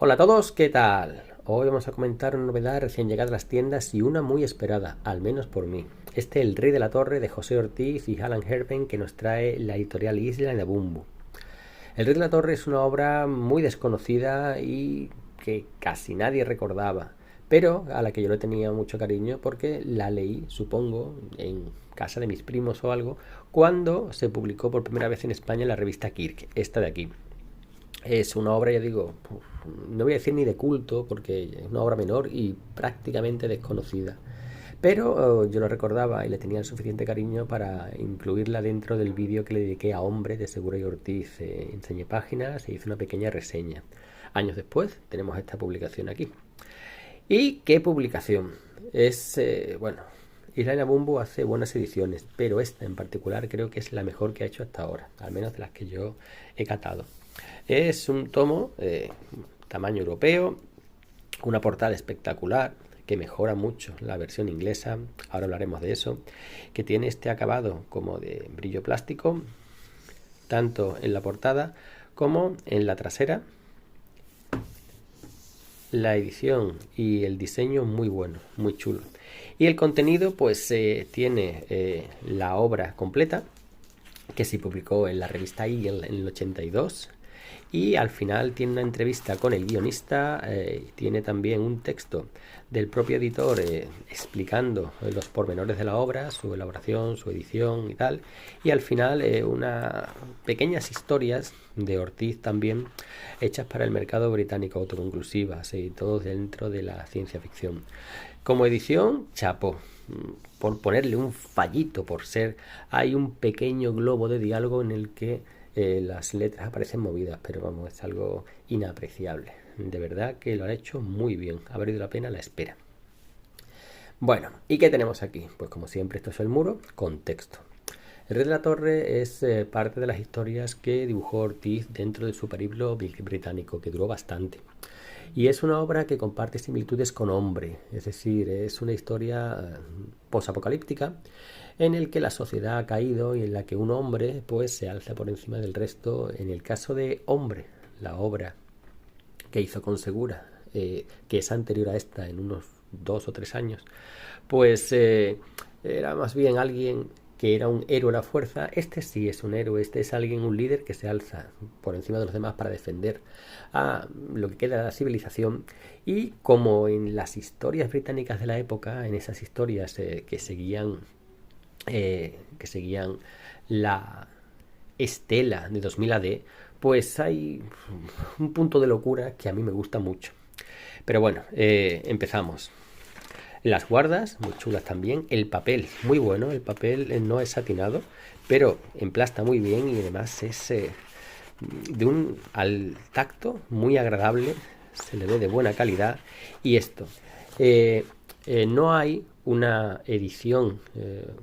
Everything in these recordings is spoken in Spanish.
Hola a todos, ¿qué tal? Hoy vamos a comentar una novedad recién llegada a las tiendas y una muy esperada, al menos por mí. El Rey de la Torre de José Ortiz y Alan Herben que nos trae la editorial Isla de Bumbu. El Rey de la Torre es una obra muy desconocida y que casi nadie recordaba, pero a la que yo le tenía mucho cariño porque la leí, supongo, en casa de mis primos o algo, cuando se publicó por primera vez en España en la revista Kirk, esta de aquí. Es una obra, ya digo, no voy a decir ni de culto, porque es una obra menor y prácticamente desconocida. Pero yo lo recordaba y le tenía el suficiente cariño para incluirla dentro del vídeo que le dediqué a Hombre de Segura y Ortiz. Enseñé páginas e hice una pequeña reseña. Años después tenemos esta publicación aquí. ¿Y qué publicación? Bueno, Isla Bumbu hace buenas ediciones, pero esta en particular creo que es la mejor que ha hecho hasta ahora, al menos de las que yo he catado. Es un tomo tamaño europeo, una portada espectacular que mejora mucho la versión inglesa, ahora hablaremos de eso, que tiene este acabado como de brillo plástico, tanto en la portada como en la trasera. La edición y el diseño muy bueno, muy chulo. Y el contenido pues tiene la obra completa que se publicó en la revista Eagle en el 82 y al final tiene una entrevista con el guionista, tiene también un texto del propio editor explicando los pormenores de la obra, su elaboración, su edición y tal, y al final unas pequeñas historias de Ortiz también hechas para el mercado británico, autoconclusivas y todo dentro de la ciencia ficción. Como edición, chapo, por ponerle un fallito, por ser, hay un pequeño globo de diálogo en el que las letras aparecen movidas, pero vamos, es algo inapreciable. De verdad que lo han hecho muy bien, ha valido la pena la espera. Bueno, ¿y qué tenemos aquí? Pues como siempre, esto es el muro con texto. El Rey de la Torre es parte de las historias que dibujó Ortiz dentro de su periplo británico, que duró bastante. Y es una obra que comparte similitudes con Hombre, es decir, es una historia posapocalíptica en el que la sociedad ha caído y en la que un hombre pues se alza por encima del resto. En el caso de Hombre, la obra que hizo con Segura, que es anterior a esta en unos 2 o 3 años, pues era más bien alguien que era un héroe a la fuerza. Este sí es un héroe, este es alguien, un líder que se alza por encima de los demás para defender a lo que queda de la civilización. Y como en las historias británicas de la época, en esas historias que seguían la estela de 2000 AD, pues hay un punto de locura que a mí me gusta mucho. Pero bueno, empezamos. Las guardas, muy chulas también. El papel, muy bueno. El papel no es satinado, pero emplasta muy bien y además es al tacto muy agradable. Se le ve de buena calidad. Y esto, no hay una edición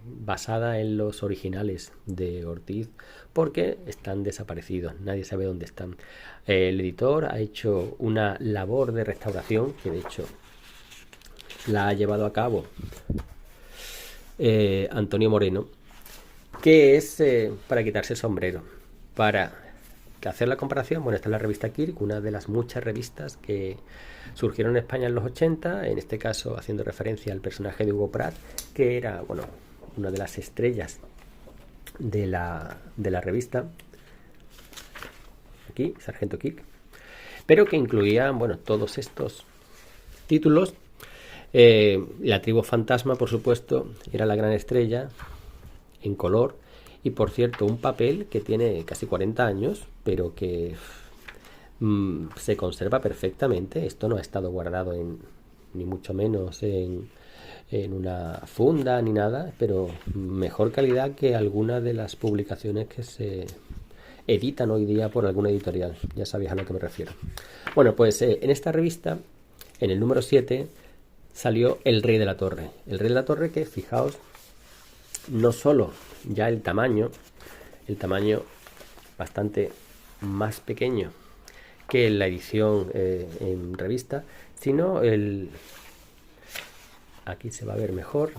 basada en los originales de Ortiz porque están desaparecidos, nadie sabe dónde están. El editor ha hecho una labor de restauración que de hecho la ha llevado a cabo Antonio Moreno, que es para quitarse el sombrero, para hacer la comparación. Bueno, esta es la revista Kirk, una de las muchas revistas que surgieron en España en los 80, en este caso haciendo referencia al personaje de Hugo Pratt, que era, bueno, una de las estrellas de la revista, aquí, Sargento Kirk, pero que incluían, bueno, todos estos títulos. La tribu fantasma, por supuesto, era la gran estrella en color y, por cierto, un papel que tiene casi 40 años, pero que se conserva perfectamente. Esto no ha estado guardado ni mucho menos en una funda ni nada, pero mejor calidad que alguna de las publicaciones que se editan hoy día por alguna editorial. Ya sabéis a lo que me refiero. Bueno, pues en esta revista, en el número 7, salió El Rey de la Torre. El Rey de la Torre que, fijaos, no solo ya el tamaño bastante más pequeño que la edición en revista, sino aquí se va a ver mejor.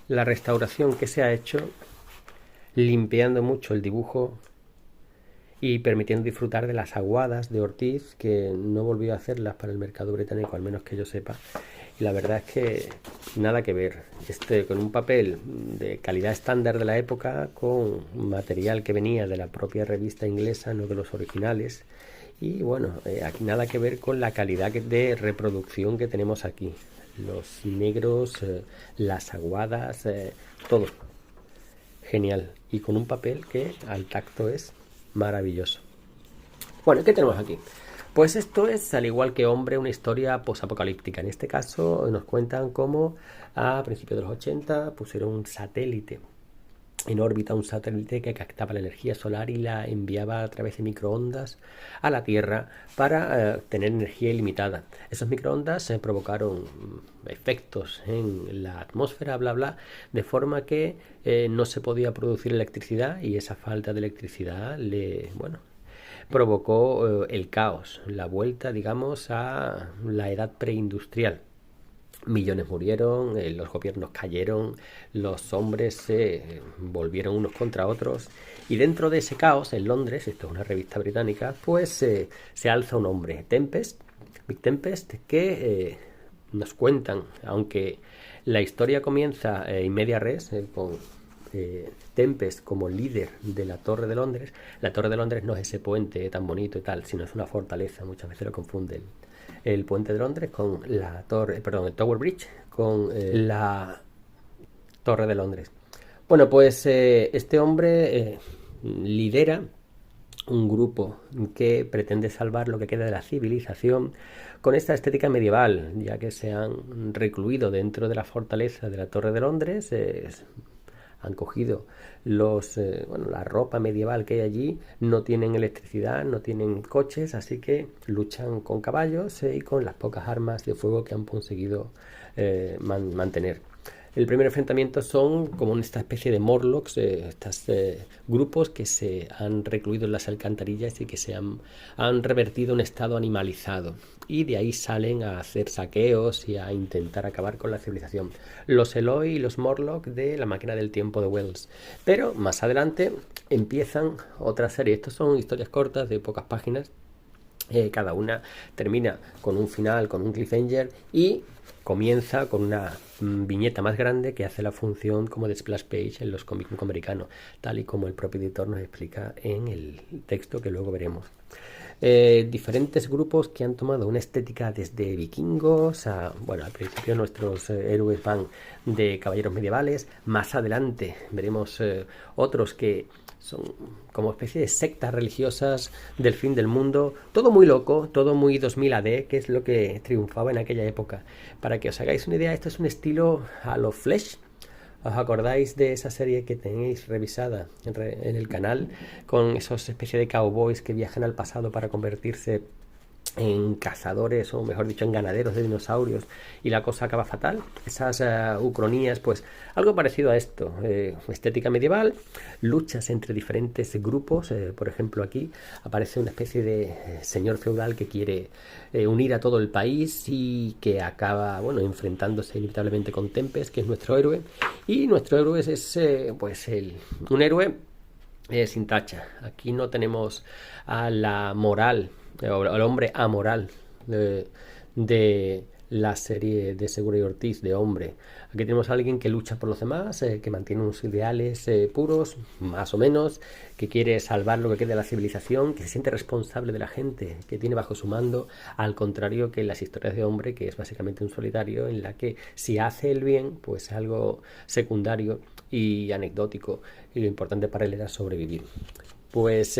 la restauración que se ha hecho, limpiando mucho el dibujo y permitiendo disfrutar de las aguadas de Ortiz, que no volvió a hacerlas para el mercado británico, al menos que yo sepa. Y la verdad es que nada que ver. Con un papel de calidad estándar de la época, con material que venía de la propia revista inglesa, no de los originales. Y bueno, aquí nada que ver con la calidad de reproducción que tenemos aquí. Los negros, las aguadas, todo. Genial. Y con un papel que al tacto es maravilloso. Bueno, ¿qué tenemos aquí? Pues esto es, al igual que Hombre, una historia posapocalíptica. En este caso nos cuentan cómo a principios de los 80 pusieron un satélite en órbita, un satélite que captaba la energía solar y la enviaba a través de microondas a la Tierra para tener energía ilimitada. Esos microondas provocaron efectos en la atmósfera, bla bla, de forma que no se podía producir electricidad, y esa falta de electricidad provocó el caos, la vuelta, digamos, a la edad preindustrial. Millones murieron, los gobiernos cayeron, los hombres se volvieron unos contra otros, y dentro de ese caos, en Londres, esto es una revista británica, pues se alza un hombre, Big Tempest, que nos cuentan, aunque la historia comienza in media res, con Tempest como líder de la Torre de Londres. La Torre de Londres no es ese puente tan bonito y tal, sino es una fortaleza. Muchas veces lo confunden el puente de Londres con la torre, perdón, el Tower Bridge con la Torre de Londres. Bueno, pues este hombre lidera un grupo que pretende salvar lo que queda de la civilización con esta estética medieval, ya que se han recluido dentro de la fortaleza de la Torre de Londres. Han cogido la ropa medieval que hay allí, no tienen electricidad, no tienen coches, así que luchan con caballos y con las pocas armas de fuego que han conseguido mantener. El primer enfrentamiento son como esta especie de Morlocks, estos grupos que se han recluido en las alcantarillas y que se han revertido a un estado animalizado. Y de ahí salen a hacer saqueos y a intentar acabar con la civilización. Los Eloi y los Morlock de La máquina del tiempo de Wells. Pero más adelante empiezan otra serie. Estos son historias cortas de pocas páginas. Cada una termina con un final, con un cliffhanger, y comienza con una viñeta más grande que hace la función como de splash page en los cómics americanos, tal y como el propio editor nos explica en el texto que luego veremos. Diferentes grupos que han tomado una estética desde vikingos al principio nuestros héroes van de caballeros medievales. Más adelante veremos otros que son como especie de sectas religiosas del fin del mundo. Todo muy loco, todo muy 2000 AD, que es lo que triunfaba en aquella época. Para que os hagáis una idea, esto es un estilo a lo Flash. ¿Os acordáis de esa serie que tenéis revisada en el canal? Con esos especies de cowboys que viajan al pasado para convertirse en cazadores, o mejor dicho, en ganaderos de dinosaurios, y la cosa acaba fatal. Esas ucronías, pues algo parecido a esto. Estética medieval, luchas entre diferentes grupos. Por ejemplo, aquí aparece una especie de señor feudal que quiere unir a todo el país y que acaba, enfrentándose inevitablemente con Tempest, que es nuestro héroe. Y nuestro héroe es un héroe sin tacha. Aquí no tenemos a la moral, al hombre amoral de la serie de Segura y Ortiz, de Hombre. Aquí tenemos a alguien que lucha por los demás, que mantiene unos ideales puros, más o menos, que quiere salvar lo que queda de la civilización, que se siente responsable de la gente que tiene bajo su mando, al contrario que en las historias de Hombre, que es básicamente un solitario, en la que si hace el bien, pues es algo secundario y anecdótico, y lo importante para él era sobrevivir. Pues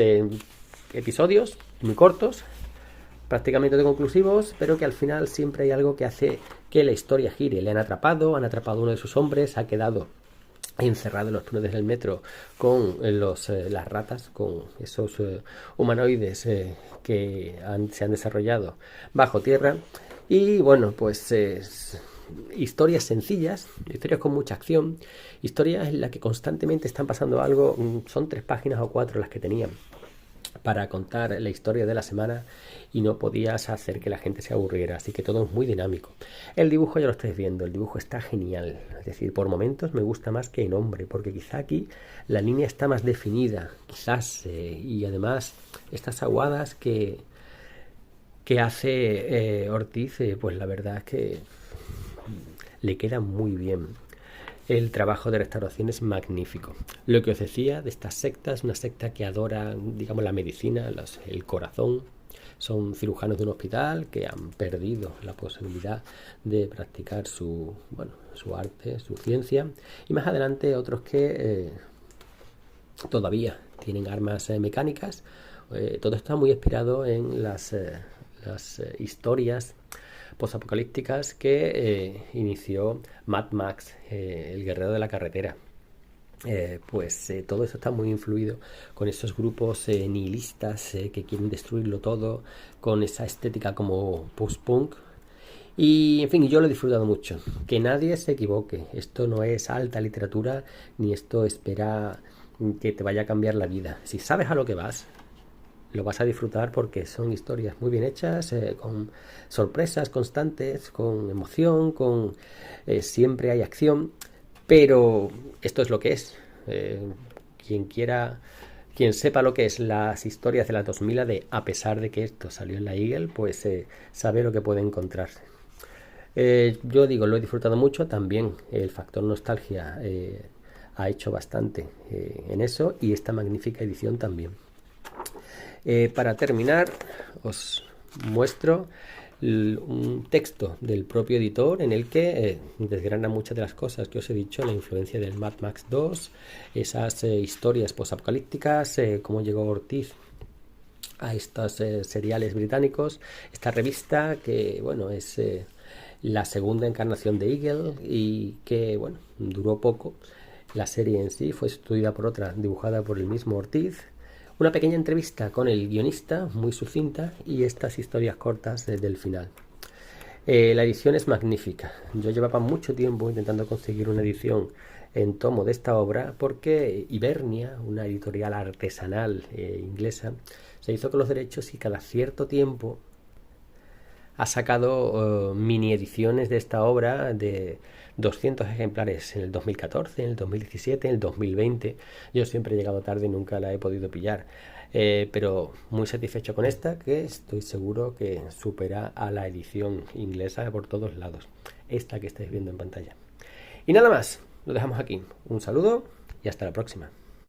episodios muy cortos, prácticamente conclusivos, pero que al final siempre hay algo que hace que la historia gire. Le han atrapado a uno de sus hombres, ha quedado encerrado en los túneles del metro con las ratas, con esos humanoides que se han desarrollado bajo tierra. Y historias sencillas, historias con mucha acción, historias en las que constantemente están pasando algo. Son 3 páginas o 4 las que tenían. para contar la historia de la semana y no podías hacer que la gente se aburriera, así que todo es muy dinámico. El dibujo ya lo estáis viendo, el dibujo está genial, es decir, por momentos me gusta más que en Hombre, porque quizá aquí la línea está más definida, quizás, y además estas aguadas que hace Ortiz, pues la verdad es que le queda muy bien. El trabajo de restauración es magnífico. Lo que os decía de estas sectas, una secta que adora, digamos, la medicina, el corazón. Son cirujanos de un hospital que han perdido la posibilidad de practicar su arte, su ciencia. Y más adelante otros que todavía tienen armas mecánicas. Todo está muy inspirado en las historias posapocalípticas que inició Mad Max, el guerrero de la carretera. Todo eso está muy influido con esos grupos nihilistas que quieren destruirlo todo, con esa estética como post-punk. Y en fin, yo lo he disfrutado mucho. Que nadie se equivoque, esto no es alta literatura ni esto espera que te vaya a cambiar la vida. Si sabes a lo que vas, lo vas a disfrutar porque son historias muy bien hechas, con sorpresas constantes, con emoción, siempre hay acción, pero esto es lo que es. Quien sepa lo que es las historias de la 2000 AD, a pesar de que esto salió en la Eagle, pues sabe lo que puede encontrarse. Yo digo, lo he disfrutado mucho, también el factor nostalgia ha hecho bastante en eso, y esta magnífica edición también. Para terminar, os muestro un texto del propio editor en el que desgrana muchas de las cosas que os he dicho, la influencia del Mad Max 2, esas historias posapocalípticas, cómo llegó Ortiz a estos seriales británicos, esta revista que es la segunda encarnación de Eagle y que duró poco. La serie en sí fue sustituida por otra dibujada por el mismo Ortiz. Una pequeña entrevista con el guionista, muy sucinta, y estas historias cortas desde el final. La edición es magnífica. Yo llevaba mucho tiempo intentando conseguir una edición en tomo de esta obra porque Hibernia, una editorial artesanal inglesa, se hizo con los derechos y cada cierto tiempo ha sacado mini ediciones de esta obra de 200 ejemplares en el 2014, en el 2017, en el 2020. Yo siempre he llegado tarde y nunca la he podido pillar. Pero muy satisfecho con esta, que estoy seguro que supera a la edición inglesa por todos lados. Esta que estáis viendo en pantalla. Y nada más, lo dejamos aquí. Un saludo y hasta la próxima.